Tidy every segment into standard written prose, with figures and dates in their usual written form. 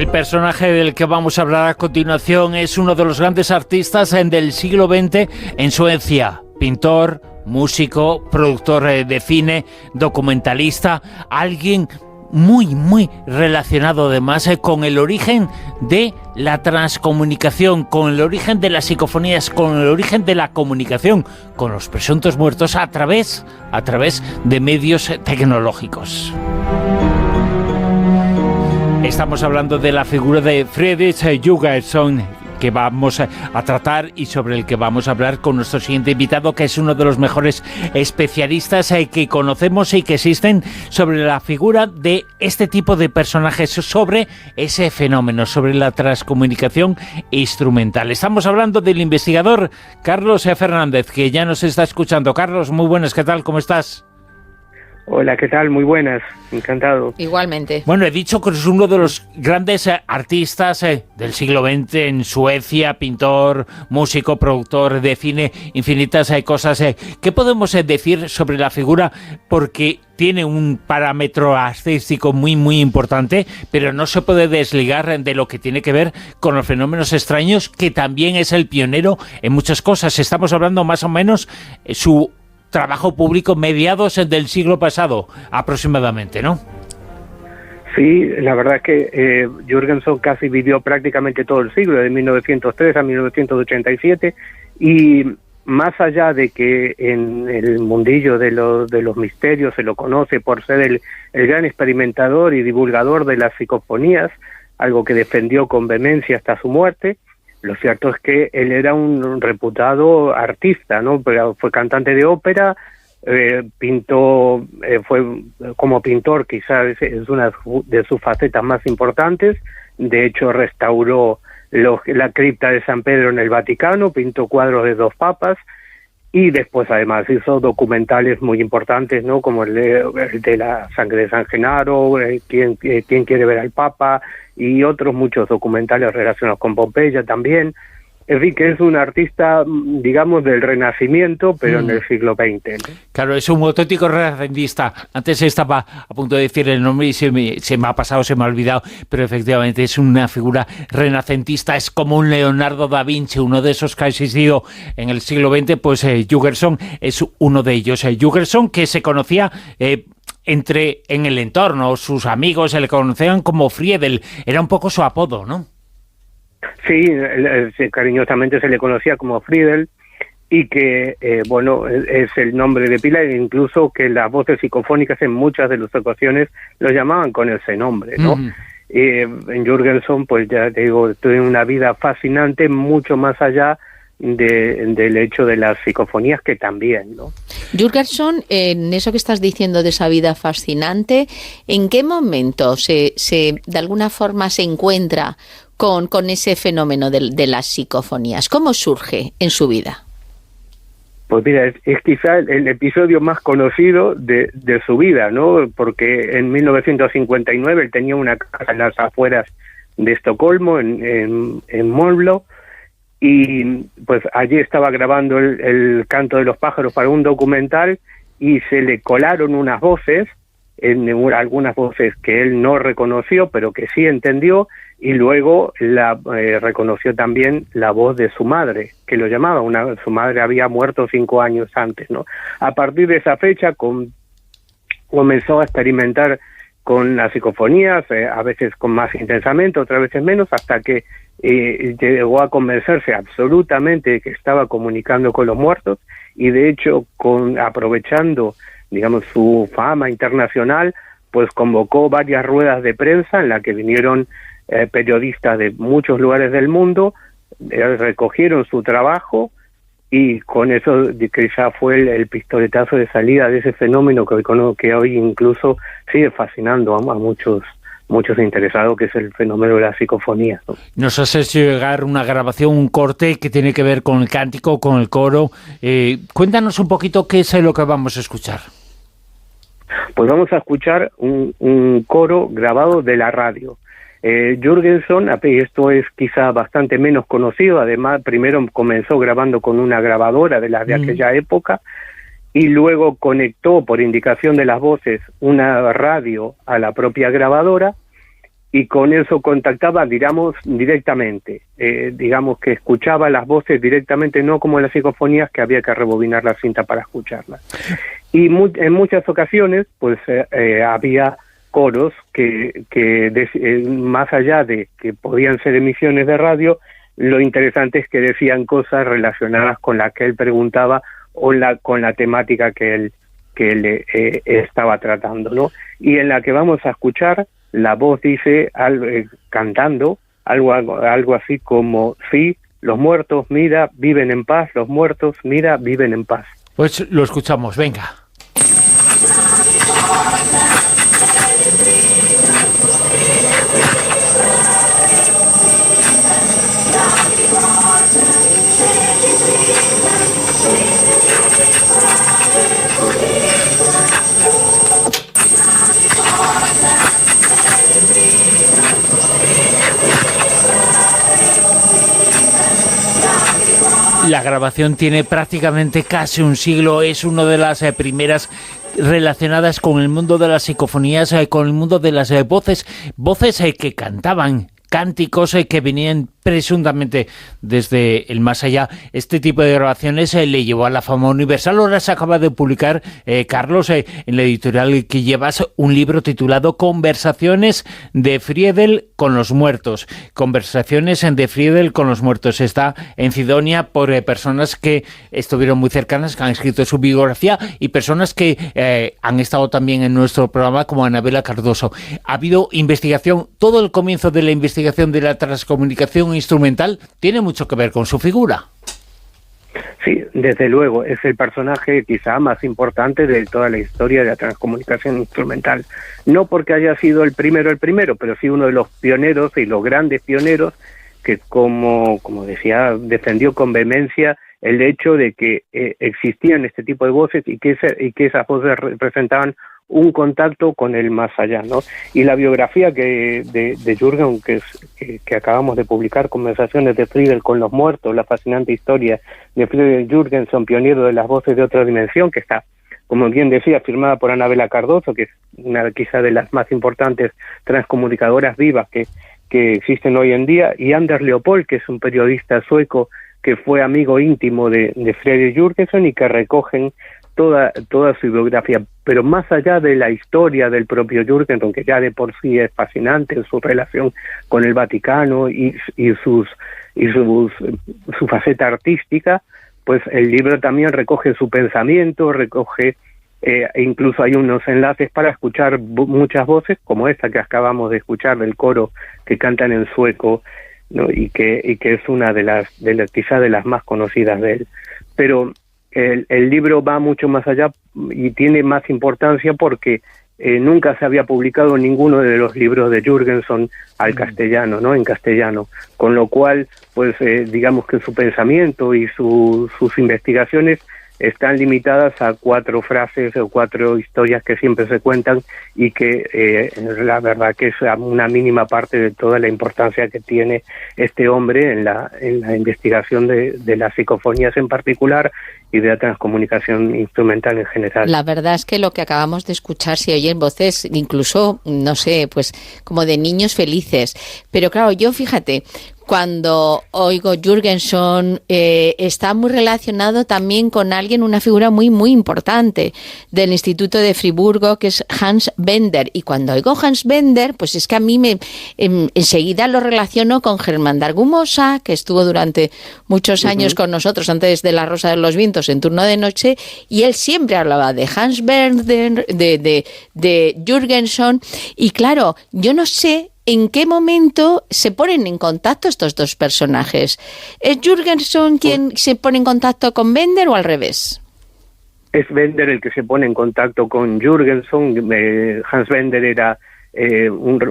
El personaje del que vamos a hablar a continuación es uno de los grandes artistas del siglo XX en Suecia. Pintor, músico, productor de cine, documentalista, alguien muy relacionado además con el origen de la transcomunicación, con el origen de las psicofonías, con el origen de la comunicación con los presuntos muertos a través de medios tecnológicos. Estamos hablando de la figura de Fredrik Jurgenson, que vamos a tratar y sobre el que vamos a hablar con nuestro siguiente invitado, que es uno de los mejores especialistas que conocemos y que existen sobre la figura de este tipo de personajes, sobre ese fenómeno, sobre la transcomunicación instrumental. Estamos hablando del investigador Carlos Fernández, que ya nos está escuchando. Carlos, muy buenas, ¿qué tal? ¿Cómo estás? Hola, ¿qué tal? Muy buenas, encantado. Igualmente. Bueno, he dicho que es uno de los grandes artistas del siglo XX en Suecia, pintor, músico, productor de cine, infinitas cosas. ¿Qué podemos decir sobre la figura? Porque tiene un parámetro artístico muy importante, pero no se puede desligar de lo que tiene que ver con los fenómenos extraños, que también es el pionero en muchas cosas. Estamos hablando más o menos su trabajo público mediados del siglo pasado, aproximadamente, ¿no? Sí, la verdad es que Jurgenson casi vivió prácticamente todo el siglo, de 1903 a 1987, y más allá de que en el mundillo de los misterios se lo conoce por ser el gran experimentador y divulgador de las psicofonías, algo que defendió con vehemencia hasta su muerte, lo cierto es que él era un reputado artista, ¿no? Pero fue cantante de ópera, pintó, fue como pintor quizás es una de sus facetas más importantes. De hecho, restauró la cripta de San Pedro en el Vaticano, pintó cuadros de 2 papas y después además hizo documentales muy importantes, ¿no? Como el de la sangre de San Genaro, ¿Quién quiere ver al Papa? Y otros muchos documentales relacionados con Pompeya también. En fin, que es un artista, digamos, del Renacimiento, pero en el siglo XX, ¿no? Claro, es un auténtico renacentista. Antes estaba a punto de decir el nombre y se me ha pasado, se me ha olvidado, pero efectivamente es una figura renacentista, es como un Leonardo da Vinci, uno de esos que ha existido en el siglo XX, pues Jurgenson es uno de ellos. Jurgenson, que se conocía en el entorno, sus amigos se le conocían como Friedel, era un poco su apodo, ¿no? Sí, cariñosamente se le conocía como Friedel, y que, bueno, es el nombre de pila, e incluso que las voces psicofónicas en muchas de las ocasiones lo llamaban con ese nombre, ¿no? En Jurgenson, pues ya te digo, tuvo una vida fascinante, mucho más allá del hecho de las psicofonías, que también, ¿no? Jurgenson, en eso que estás diciendo de esa vida fascinante, ¿en qué momento de alguna forma se encuentra con ese fenómeno de las psicofonías? ¿Cómo surge en su vida? Pues mira, es quizá el episodio más conocido de su vida, ¿no? Porque en 1959 él tenía una casa en las afueras de Estocolmo, en Mölndal, y pues allí estaba grabando el canto de los pájaros para un documental, y se le colaron unas voces, algunas voces que él no reconoció, pero que sí entendió, y luego reconoció también la voz de su madre, que lo llamaba. Su madre había muerto 5 años antes, ¿no? A partir de esa fecha comenzó a experimentar con las psicofonías, a veces con más intensamente, otras veces menos, hasta que llegó a convencerse absolutamente de que estaba comunicando con los muertos, y de hecho, aprovechando, digamos, su fama internacional, pues convocó varias ruedas de prensa en las que vinieron periodistas de muchos lugares del mundo, recogieron su trabajo, y con eso que ya fue el pistoletazo de salida de ese fenómeno que hoy incluso sigue fascinando a muchos interesados, que es el fenómeno de la psicofonía, ¿no? Nos has hecho llegar una grabación, un corte que tiene que ver con el cántico, con el coro. Cuéntanos un poquito qué es lo que vamos a escuchar. Pues vamos a escuchar un coro grabado de la radio. Jurgenson, esto es quizá bastante menos conocido, además primero comenzó grabando con una grabadora de las de aquella época, y luego conectó por indicación de las voces una radio a la propia grabadora, y con eso contactaba, digamos, directamente, digamos que escuchaba las voces directamente, no como en las psicofonías que había que rebobinar la cinta para escucharlas. Y en muchas ocasiones, pues había coros que más allá de que podían ser emisiones de radio, lo interesante es que decían cosas relacionadas con la que él preguntaba o con la temática que él estaba tratando, ¿no? Y en la que vamos a escuchar, la voz dice, cantando, algo así como, sí, los muertos, mira, viven en paz, los muertos, mira, viven en paz. Pues lo escuchamos, venga. La grabación tiene prácticamente casi un siglo, es una de las primeras relacionadas con el mundo de las psicofonías, con el mundo de las voces que cantaban, cánticos que venían presuntamente desde el más allá. Este tipo de grabaciones le llevó a la fama universal. Ahora se acaba de publicar, Carlos, en la editorial que llevas, un libro titulado Conversaciones de Friedel con los muertos. Conversaciones de Friedel con los muertos. Está en Cidonia por personas que estuvieron muy cercanas, que han escrito su biografía, y personas que han estado también en nuestro programa, como Anabela Cardoso. Ha habido investigación, todo el comienzo de la investigación de la transcomunicación instrumental tiene mucho que ver con su figura. Sí, desde luego, es el personaje quizá más importante de toda la historia de la transcomunicación instrumental. No porque haya sido el primero, pero sí uno de los pioneros y los grandes pioneros que, como decía, defendió con vehemencia el hecho de que existían este tipo de voces y que esas voces representaban un contacto con el más allá, ¿no? Y la biografía de Jürgen, que acabamos de publicar, Conversaciones de Friedel con los muertos, la fascinante historia de Friedel Jürgenson, pionero de las voces de otra dimensión, que está, como bien decía, firmada por Anabela Cardoso, que es una quizá de las más importantes transcomunicadoras vivas que existen hoy en día, y Anders Leopold, que es un periodista sueco que fue amigo íntimo de Friedel Jürgenson y que recogen toda su biografía. Pero más allá de la historia del propio Jürgenson, que ya de por sí es fascinante en su relación con el Vaticano y su faceta artística, pues el libro también recoge su pensamiento, incluso hay unos enlaces para escuchar muchas voces, como esta que acabamos de escuchar del coro que cantan en sueco, ¿no? y que es una de las quizá de las más conocidas de él. Pero el libro va mucho más allá y tiene más importancia porque nunca se había publicado ninguno de los libros de Jürgenson al castellano, ¿no? En castellano, con lo cual, pues digamos que su pensamiento y sus investigaciones están limitadas a 4 frases o 4 historias que siempre se cuentan y que la verdad que es una mínima parte de toda la importancia que tiene este hombre en la investigación de las psicofonías en particular y de la transcomunicación instrumental en general. La verdad es que lo que acabamos de escuchar se oyen voces incluso, no sé, pues como de niños felices. Pero claro, yo fíjate, cuando oigo Jürgenson, está muy relacionado también con alguien, una figura muy, muy importante del Instituto de Friburgo, que es Hans Bender. Y cuando oigo Hans Bender, pues es que a mí enseguida lo relaciono con Germán Dargumosa, que estuvo durante muchos años con nosotros antes de La Rosa de los Vientos en turno de noche, y él siempre hablaba de Hans Bender, de Jürgenson. Y claro, yo no sé ¿en qué momento se ponen en contacto estos dos personajes? ¿Es Jürgenson quien se pone en contacto con Bender o al revés? Es Bender el que se pone en contacto con Jürgenson. Hans Bender era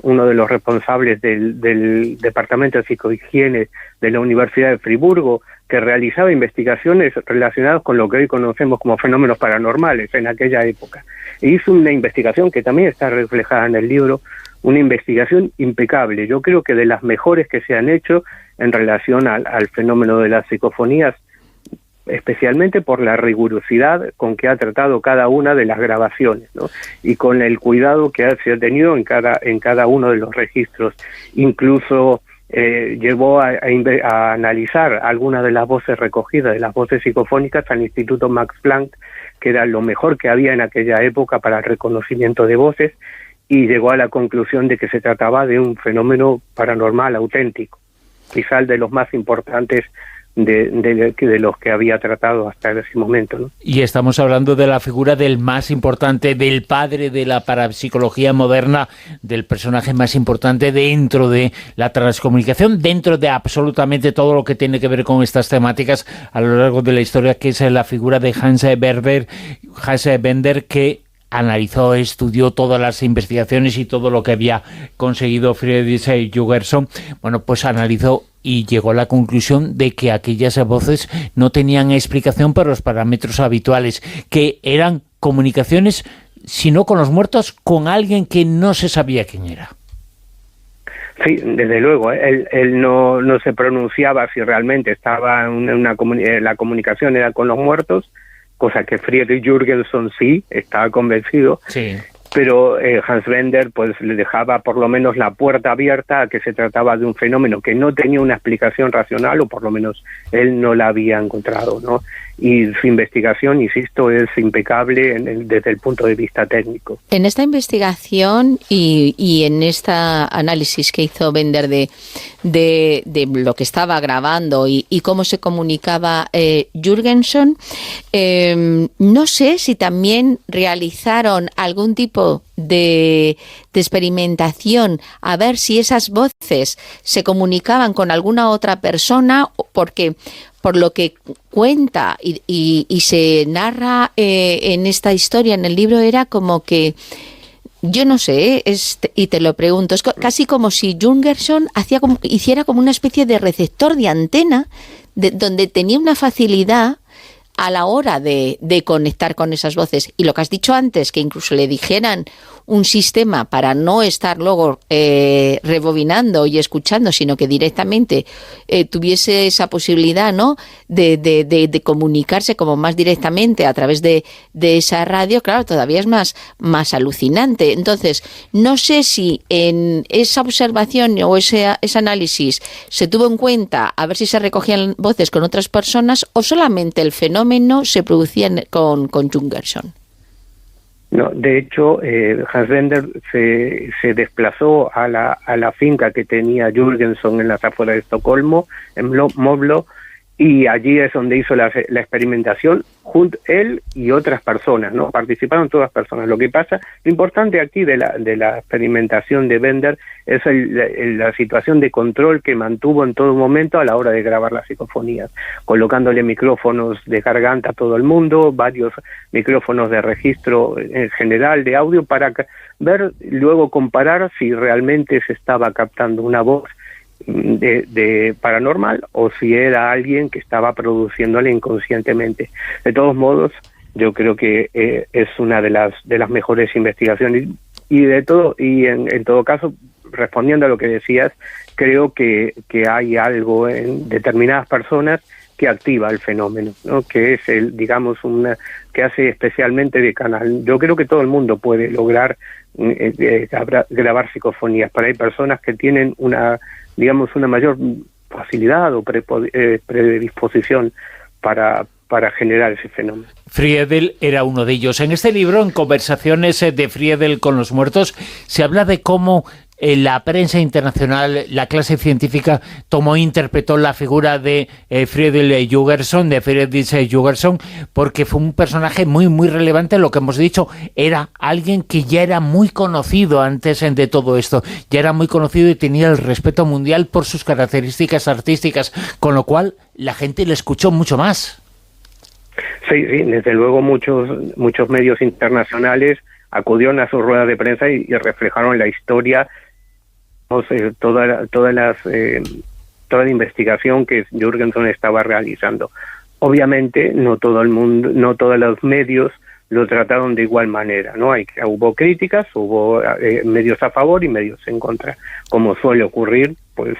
uno de los responsables del Departamento de Psicohigiene de la Universidad de Friburgo, que realizaba investigaciones relacionadas con lo que hoy conocemos como fenómenos paranormales en aquella época. E hizo una investigación que también está reflejada en el libro, una investigación impecable, yo creo que de las mejores que se han hecho en relación al fenómeno de las psicofonías, especialmente por la rigurosidad con que ha tratado cada una de las grabaciones, ¿no? Y con el cuidado que se ha tenido en cada uno de los registros. Incluso llevó a analizar algunas de las voces recogidas, de las voces psicofónicas, al Instituto Max Planck, que era lo mejor que había en aquella época para el reconocimiento de voces, y llegó a la conclusión de que se trataba de un fenómeno paranormal auténtico, quizá de los más importantes de los que había tratado hasta ese momento, ¿no? Y estamos hablando de la figura del más importante, del padre de la parapsicología moderna, del personaje más importante dentro de la transcomunicación, dentro de absolutamente todo lo que tiene que ver con estas temáticas a lo largo de la historia, que es la figura de Hans Bender, que analizó, estudió todas las investigaciones y todo lo que había conseguido Friedrich Jürgenson. Bueno, pues analizó y llegó a la conclusión de que aquellas voces no tenían explicación por los parámetros habituales, que eran comunicaciones, si no con los muertos, con alguien que no se sabía quién era. Sí, desde luego, él no se pronunciaba si realmente estaba la comunicación era con los muertos, cosa que Friedrich Jürgenson sí estaba convencido. Sí. Pero Hans Bender pues le dejaba por lo menos la puerta abierta a que se trataba de un fenómeno que no tenía una explicación racional, o por lo menos él no la había encontrado, ¿no? Y su investigación, insisto, es impecable desde el punto de vista técnico. En esta investigación y en este análisis que hizo Bender de lo que estaba grabando y cómo se comunicaba Jürgenson, no sé si también realizaron algún tipo de experimentación a ver si esas voces se comunicaban con alguna otra persona, porque por lo que cuenta y se narra en esta historia, en el libro, era como que, yo no sé, y te lo pregunto, es casi como si Jürgenson hiciera como una especie de receptor de antena, donde tenía una facilidad a la hora de conectar con esas voces. Y lo que has dicho antes, que incluso le dijeran un sistema para no estar luego rebobinando y escuchando, sino que directamente tuviese esa posibilidad, ¿no?, de comunicarse como más directamente a través de esa radio, claro, todavía es más alucinante. Entonces, no sé si en esa observación o ese análisis se tuvo en cuenta a ver si se recogían voces con otras personas, o solamente el fenómeno se producía con Jürgenson. No, de hecho, Hans Bender se desplazó a la finca que tenía Jürgenson en las afueras de Estocolmo, en Moblo, y allí es donde hizo la experimentación, él y otras personas, ¿no? Participaron todas personas. Lo importante aquí de la experimentación de Bender es la situación de control que mantuvo en todo momento a la hora de grabar las psicofonías, colocándole micrófonos de garganta a todo el mundo, varios micrófonos de registro en general de audio, para luego comparar si realmente se estaba captando una voz de paranormal o si era alguien que estaba produciéndole inconscientemente. De todos modos, yo creo que es una de las mejores investigaciones, y en todo caso, respondiendo a lo que decías, creo que hay algo en determinadas personas que activa el fenómeno, ¿no?, que es que hace especialmente de canal. Yo creo que todo el mundo puede lograr grabar psicofonías, pero hay personas que tienen una mayor facilidad o predisposición para generar ese fenómeno. Friedel era uno de ellos. En este libro, en Conversaciones de Friedel con los muertos, se habla de cómo la prensa internacional, la clase científica, interpretó la figura de Friedrich Jürgenson, porque fue un personaje muy, muy relevante. Lo que hemos dicho, era alguien que ya era muy conocido antes de todo esto. Ya era muy conocido y tenía el respeto mundial por sus características artísticas, con lo cual la gente le escuchó mucho más. Sí, desde luego muchos medios internacionales acudieron a sus ruedas de prensa y reflejaron la historia, toda la investigación que Jürgenson estaba realizando. Obviamente no todo el mundo, no todos los medios lo trataron de igual manera, ¿no? Hubo críticas, hubo medios a favor y medios en contra, como suele ocurrir, pues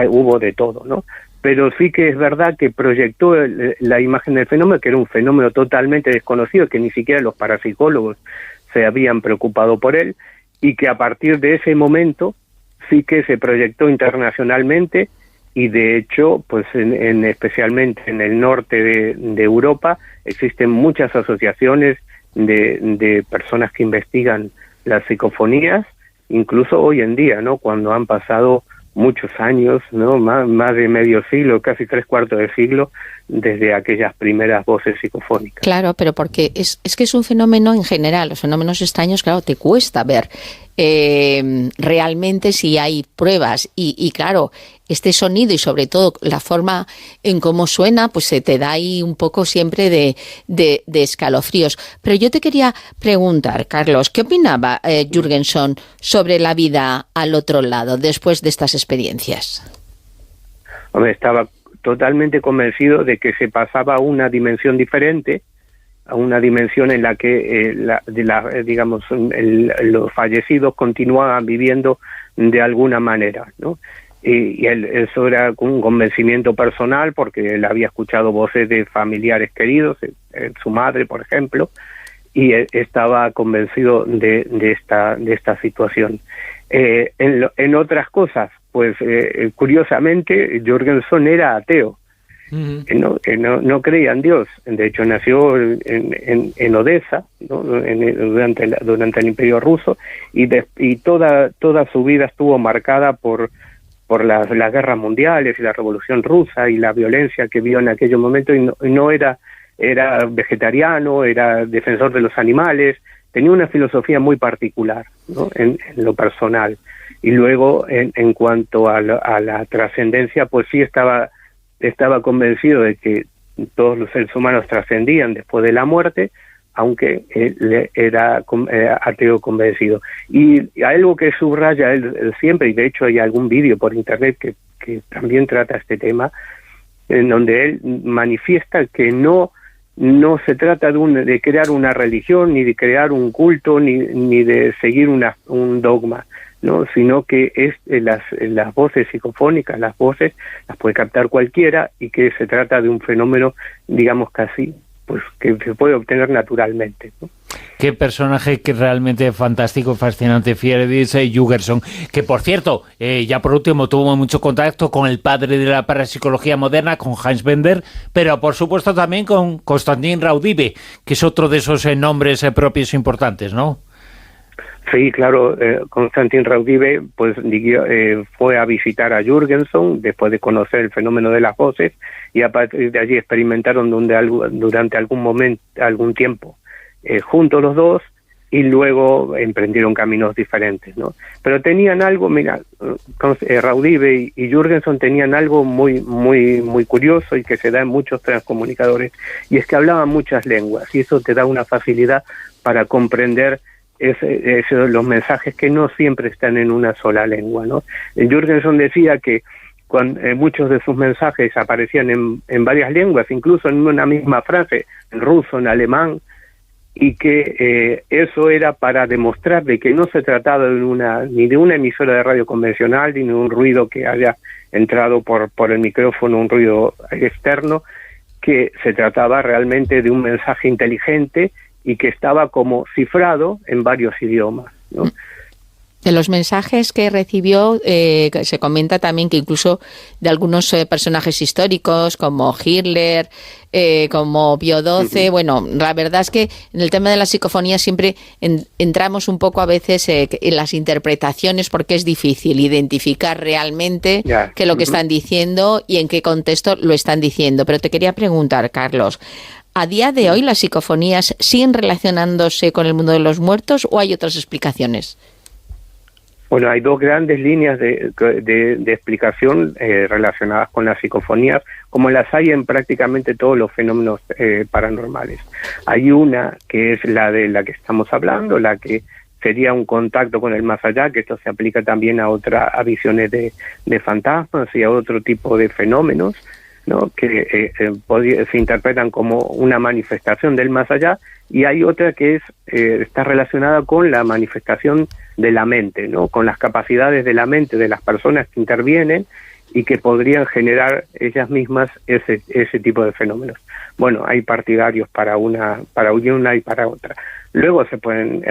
hubo de todo, ¿no? pero sí que es verdad que proyectó la imagen del fenómeno, que era un fenómeno totalmente desconocido, que ni siquiera los parapsicólogos se habían preocupado por él, y que a partir de ese momento sí que se proyectó internacionalmente, y de hecho, pues especialmente en el norte de Europa, existen muchas asociaciones de personas que investigan las psicofonías, incluso hoy en día, ¿no? Cuando han pasado muchos años, ¿no? Más de medio siglo, casi 3/4 de siglo, desde aquellas primeras voces psicofónicas. Claro, pero porque es que es un fenómeno en general, los fenómenos extraños, claro, te cuesta ver realmente si hay pruebas y claro, este sonido y sobre todo la forma en cómo suena, pues se te da ahí un poco siempre de escalofríos. Pero yo te quería preguntar, Carlos, ¿qué opinaba Jürgenson sobre la vida al otro lado después de estas experiencias? Hombre, estaba totalmente convencido de que se pasaba a una dimensión diferente, a una dimensión en la que los fallecidos continuaban viviendo de alguna manera, ¿no? Y eso era un convencimiento personal, porque él había escuchado voces de familiares queridos, su madre, por ejemplo, y estaba convencido de esta situación. En otras cosas, pues curiosamente, Jürgenson era ateo. No creía en Dios. De hecho, nació en Odessa, ¿no? durante el Imperio Ruso, y toda su vida estuvo marcada por las guerras mundiales y la Revolución Rusa y la violencia que vio en aquellos momentos, y no era vegetariano, era defensor de los animales, tenía una filosofía muy particular, ¿no? en lo personal. Y luego, en cuanto a la trascendencia, pues sí estaba convencido de que todos los seres humanos trascendían después de la muerte, aunque él era ateo convencido. Y algo que subraya él siempre, y de hecho hay algún vídeo por internet que también trata este tema, en donde él manifiesta que no se trata de crear una religión, ni de crear un culto, ni de seguir un dogma, ¿no? Sino que las voces psicofónicas, las voces las puede captar cualquiera, y que se trata de un fenómeno, digamos, casi pues que se puede obtener naturalmente, ¿no? Qué personaje que realmente fantástico, fascinante, Friedrich Jürgenson, que por cierto, ya por último tuvo mucho contacto con el padre de la parapsicología moderna, con Hans Bender, pero por supuesto también con Konstantin Raudive, que es otro de esos nombres propios importantes, ¿no? Sí, claro, Konstantin Raudive pues fue a visitar a Jürgenson después de conocer el fenómeno de las voces, y a partir de allí experimentaron durante algún tiempo juntos los dos, y luego emprendieron caminos diferentes, ¿no? Pero tenían algo, mira, Raudive y Jürgenson tenían algo muy muy muy curioso, y que se da en muchos transcomunicadores, y es que hablaban muchas lenguas, y eso te da una facilidad para comprender los mensajes que no siempre están en una sola lengua, ¿no? Jürgenson decía que muchos de sus mensajes aparecían en varias lenguas, incluso en una misma frase, en ruso, en alemán, y que eso era para demostrar de que no se trataba ni de una emisora de radio convencional, ni de un ruido que haya entrado por el micrófono, un ruido externo, que se trataba realmente de un mensaje inteligente y que estaba como cifrado en varios idiomas, ¿no? De los mensajes que recibió, se comenta también que incluso de algunos personajes históricos, como Hitler, como Pío XII, bueno, la verdad es que en el tema de la psicofonía siempre entramos un poco a veces en las interpretaciones, porque es difícil identificar realmente qué es lo que están diciendo y en qué contexto lo están diciendo. Pero te quería preguntar, Carlos, ¿a día de hoy las psicofonías siguen relacionándose con el mundo de los muertos o hay otras explicaciones? Bueno, hay dos grandes líneas de explicación relacionadas con las psicofonías, como las hay en prácticamente todos los fenómenos paranormales. Hay una que es la de la que estamos hablando, la que sería un contacto con el más allá, que esto se aplica también a visiones de fantasmas y a otro tipo de fenómenos, ¿no? Que se interpretan como una manifestación del más allá, y hay otra que está relacionada con la manifestación de la mente, ¿no? Con las capacidades de la mente de las personas que intervienen, y que podrían generar ellas mismas ese tipo de fenómenos. Bueno, hay partidarios para una y para otra. Luego se pueden,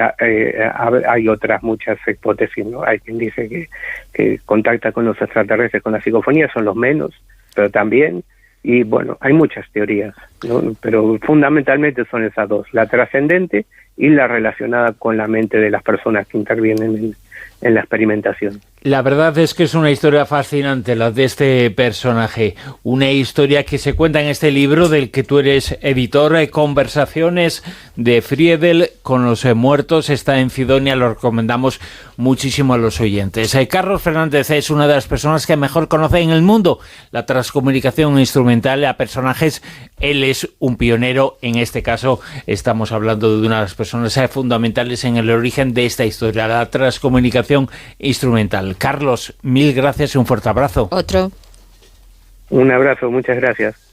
hay otras muchas hipótesis, ¿no? Hay quien dice que contacta con los extraterrestres con la psicofonía, son los menos, pero también, y bueno, hay muchas teorías, ¿no? Pero fundamentalmente son esas dos, la trascendente y la relacionada con la mente de las personas que intervienen en la experimentación. La verdad es que es una historia fascinante la de este personaje, una historia que se cuenta en este libro del que tú eres editor, Conversaciones de Friedel con los muertos, está en Cidonia, lo recomendamos muchísimo a los oyentes. Carlos Fernández es una de las personas que mejor conoce en el mundo la transcomunicación instrumental a personajes, él es un pionero, en este caso estamos hablando de una de las personas fundamentales en el origen de esta historia, la transcomunicación instrumental. Carlos, mil gracias y un fuerte abrazo. Otro. Un abrazo, muchas gracias.